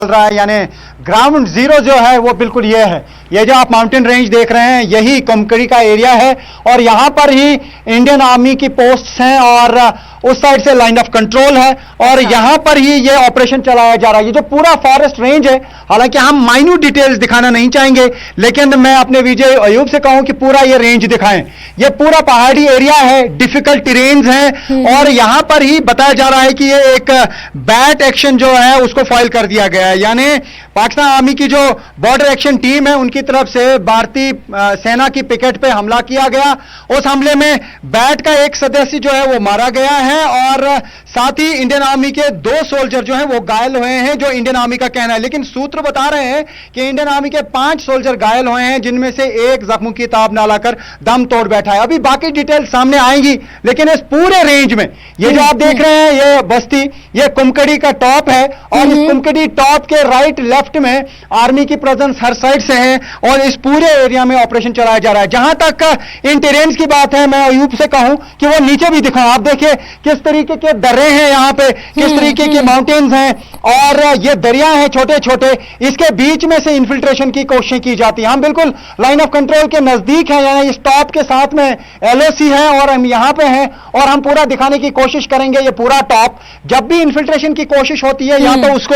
रहा है, यानी ग्राउंड जीरो जो है वो बिल्कुल ये है। ये जो आप माउंटेन रेंज देख रहे हैं यही कुमकड़ी का एरिया है और यहां पर ही इंडियन आर्मी की पोस्ट्स हैं और उस साइड से लाइन ऑफ कंट्रोल है और यहां पर ही ये ऑपरेशन चलाया जा रहा है। ये जो पूरा फॉरेस्ट रेंज है, हालांकि हम माइन्यूट डिटेल्स दिखाना नहीं चाहेंगे, लेकिन मैं अपने विजय अयूब से कहूं कि पूरा ये रेंज दिखाएं। ये पूरा पहाड़ी एरिया है, डिफिकल्ट टेरेन्स हैं और यहां पर ही बताया जा रहा है कि ये एक बैट एक्शन जो है उसको फाइल कर दिया गया है। यानी पाकिस्तान आर्मी की जो बॉर्डर एक्शन टीम है उनकी तरफ से भारतीय सेना की पिकेट पे हमला किया गया। उस हमले में बैट का एक सदस्य जो है वो मारा गया है और साथ ही इंडियन आर्मी के 2 सोल्जर जो हैं वो घायल हुए हैं, जो इंडियन आर्मी का कहना है। लेकिन सूत्र बता रहे हैं कि इंडियन आर्मी के 5 सोल्जर घायल हुए हैं, जिनमें से एक जख्मों की ताब ना लाकर दम तोड़ बैठा है। अभी बाकी डिटेल सामने आएंगी, लेकिन इस पूरे रेंज में ये जो आप देख रहे हैं ये बस्ती, ये कुमकड़ी का टॉप है और इस कुमकड़ी टॉप के राइट लेफ्ट में आर्मी की प्रेजेंस हर साइड से है और इस पूरे एरिया में ऑपरेशन चलाया जा रहा है। जहां तक इन टेरेन्स की बात है, मैं अयूब से कहूं कि वो नीचे भी दिखाऊं। आप देखिए किस तरीके के दर्रे हैं यहाँ पे, किस तरीके के माउंटेन्स हैं और ये दरिया हैं छोटे छोटे, इसके बीच में से इन्फिल्ट्रेशन की कोशिश की जाती है। हम बिल्कुल लाइन ऑफ कंट्रोल के नजदीक हैं, यानी इस टॉप के साथ में एलओसी है और हम यहाँ पे हैं और हम पूरा दिखाने की कोशिश करेंगे। ये पूरा टॉप, जब भी इन्फिल्ट्रेशन की कोशिश होती है या तो उसको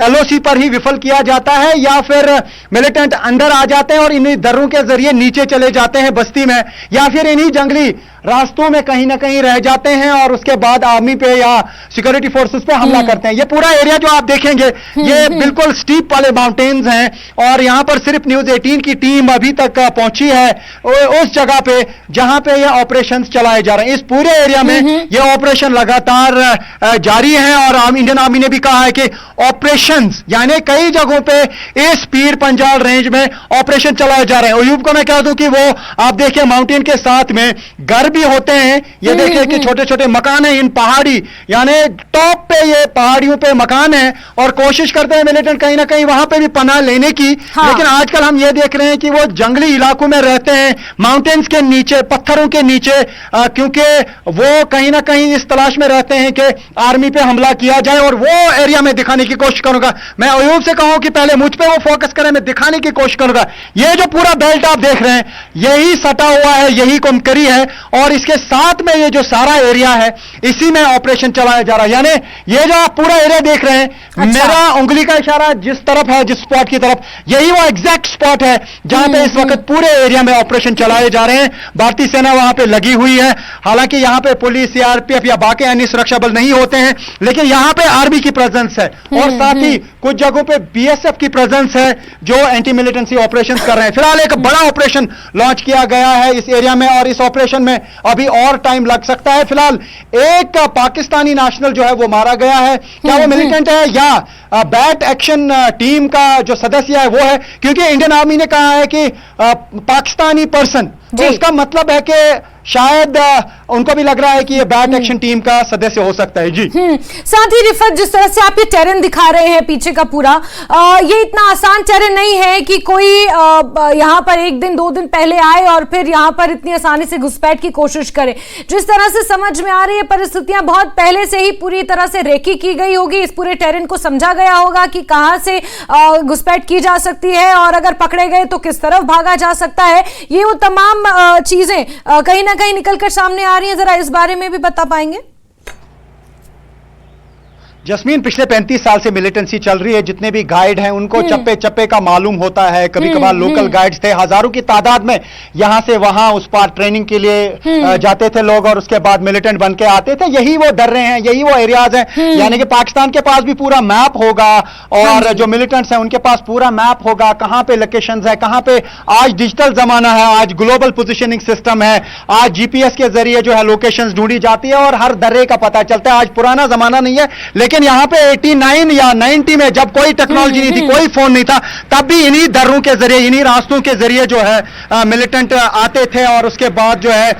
एलओसी पर ही विफल किया जाता है या फिर मिलिटेंट अंदर आ जाते हैं और इन्हीं दर्रों के जरिए नीचे चले जाते हैं बस्ती में, या फिर इन्हीं जंगली रास्तों में कहीं ना कहीं रह जाते हैं और उसके बाद आर्मी पे या सिक्योरिटी फोर्सेस पे हमला करते हैं। ये पूरा एरिया जो आप देखेंगे ये बिल्कुल स्टीप वाले माउंटेन्स हैं और यहां पर सिर्फ न्यूज 18 की टीम अभी तक पहुंची है उस जगह पे जहां पे ये ऑपरेशंस चलाए जा रहे हैं। इस पूरे एरिया में ये ऑपरेशन लगातार जारी है और इंडियन आर्मी ने भी कहा है कि ऑपरेशंस यानी कई जगहों पे इस पीर पंजाल रेंज में ऑपरेशन चलाए जा रहे हैं। अयूब को मैं कह दूं कि वो आप देखिए माउंटेन के साथ में घर भी होते हैं। ये देखिए कि छोटे छोटे मकान हैं इन पहाड़ी, यानी टॉप पे ये पहाड़ियों पे मकान है और कोशिश करते हैं मिलिटेंट कहीं ना कहीं वहां पे भी पनाह लेने की। लेकिन आजकल हम ये देख रहे हैं कि वो जंगली इलाकों में रहते हैं, माउंटेन्स के नीचे, पत्थरों के नीचे, क्योंकि वो कहीं ना कहीं इस तलाश में रहते हैं कि आर्मी पे हमला किया जाए और वो एरिया में दिखाने की कोशिश करूंगा। मैं अयूब से कहूं कि पहले मुझ पे वो फोकस करें, मैं दिखाने की कोशिश करूंगा। ये जो पूरा बेल्ट आप देख रहे हैं यही सटा हुआ है, यही कुमकड़ी है और इसके साथ में ये जो सारा एरिया है इसी में ऑपरेशन चलाया जा रहा है। यानी ये जो आप पूरा एरिया देख रहे हैं, मेरा उंगली का इशारा जिस तरफ है, जिस स्पॉट की तरफ, यही वो एग्जैक्ट स्पॉट है जहां पे इस वक्त पूरे एरिया में ऑपरेशन चलाए जा रहे हैं। भारतीय सेना वहां पे लगी हुई है। हालांकि यहां पे पुलिस, सीआरपीएफ या बाकी अन्य सुरक्षा बल नहीं होते हैं, लेकिन यहां पे आर्मी की प्रेजेंस है और साथ ही कुछ जगहों पे बीएसएफ की प्रेजेंस है जो एंटी मिलिटेंसी ऑपरेशन कर रहे हैं। फिलहाल एक बड़ा ऑपरेशन लॉन्च किया गया है इस एरिया में और इस ऑपरेशन में अभी और टाइम लग सकता है। फिलहाल एक पाकिस्तानी नेशनल जो है वो मारा गया है। क्या वो मिलिटेंट है या बैट एक्शन टीम का जो सदस्य है वो है? क्योंकि इंडियन आर्मी ने कहा है कि पाकिस्तानी पर्सन, तो इसका मतलब है कि शायद उनको भी लग रहा है कि ये बैट एक्शन टीम का सदस्य हो सकता है। जी साथ ही रिफत, जिस तरह से आप ये टेरेन दिखा रहे हैं पीछे का पूरा, ये इतना आसान टेरेन नहीं है कि कोई यहाँ पर 1 दिन 2 दिन पहले आए और फिर यहाँ पर इतनी आसानी से घुसपैठ की कोशिश करे। जिस तरह से समझ में आ रही है परिस्थितियां बहुत पहले से ही पूरी तरह से रेकी की गई होगी, इस पूरे टेरेन को समझा गया होगा कि कहां से घुसपैठ की जा सकती है और अगर पकड़े गए तो किस तरफ भागा जा सकता है। ये वो तमाम चीजें कहीं ना कहीं निकलकर सामने आ रही है। जरा इस बारे में भी बता पाएंगे? जस्मीन, पिछले 35 साल से मिलिटेंसी चल रही है। जितने भी गाइड हैं उनको चप्पे चप्पे का मालूम होता है। कभी कभार लोकल गाइड्स थे, हजारों की तादाद में यहां से वहां उस पार ट्रेनिंग के लिए जाते थे लोग और उसके बाद मिलिटेंट बन के आते थे। यही वो दर्रे हैं, यही वो एरियाज हैं। यानी कि पाकिस्तान के पास भी पूरा मैप होगा और जो मिलिटेंट्स हैं उनके पास पूरा मैप होगा, कहां पे लोकेशंस है, कहां पे। आज डिजिटल जमाना है, आज ग्लोबल पोजिशनिंग सिस्टम है, आज जीपीएस के जरिए जो है लोकेशंस ढूंढी जाती है और हर दर्रे का पता चलता है। आज पुराना जमाना नहीं है, लेकिन यहां पे 89 या 90 में जब कोई टेक्नोलॉजी नहीं थी, कोई फोन नहीं था, तब भी इन्हीं दर्रों के जरिए, इन्हीं रास्तों के जरिए जो है मिलिटेंट आते थे और उसके बाद जो है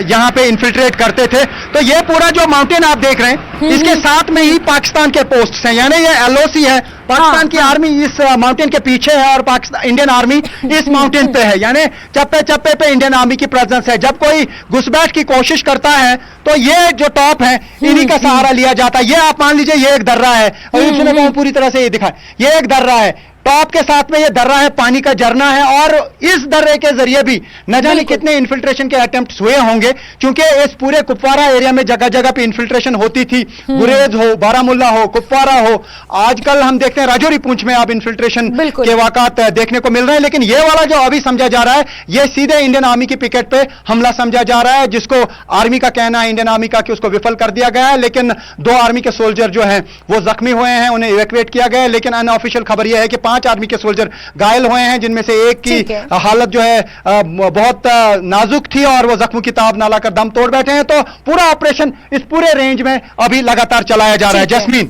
यहां पे इन्फिल्ट्रेट करते थे। तो ये पूरा जो माउंटेन आप देख रहे हैं इसके साथ में ही पाकिस्तान के पोस्ट हैं, यानी ये एलओसी है। पाकिस्तान की आर्मी इस माउंटेन के पीछे है और पाकिस्तान इंडियन आर्मी इस माउंटेन पे है, यानी चप्पे चप्पे पे इंडियन आर्मी की प्रेजेंस है। जब कोई घुसपैठ की कोशिश करता है तो ये जो टॉप है इन्हीं का सहारा लिया जाता है। ये आप आप मान लीजिए ये एक दर्रा है, और इसमें मैं पूरी तरह से ये दिखा, ये एक दर्रा है, टॉप के साथ में ये दर्रा है, पानी का झरना है, और इस दर्रे के जरिए भी न जाने कितने इन्फिल्ट्रेशन के अटेम्प्ट्स हुए होंगे, क्योंकि इस पूरे कुपवारा एरिया में जगह जगह पे इन्फिल्ट्रेशन होती थी। गुरेज हो, बारामुल्ला हो, कुपवारा हो, आजकल हम देखते हैं राजौरी पूंछ में अब इन्फिल्ट्रेशन के वाकत देखने को मिल रहे हैं। लेकिन ये वाला जो अभी समझा जा रहा है, ये सीधे इंडियन आर्मी की पिकेट पे हमला समझा जा रहा है, जिसको आर्मी का कहना है, इंडियन आर्मी का, कि उसको विफल कर दिया गया है। लेकिन 2 आर्मी के सोल्जर जो हैं वो जख्मी हुए हैं, उन्हें इवैक्यूएट किया गया है। लेकिन अनऑफिशियल खबर यह है कि 5 आर्मी के सोल्जर घायल हुए हैं, जिनमें से एक की हालत जो है बहुत नाजुक थी, और वो जख्मों की ताब ना लाकर दम तोड़ बैठे हैं। तो पूरा ऑपरेशन इस पूरे रेंज में अभी लगातार चलाया जा रहा है। जस्मीन।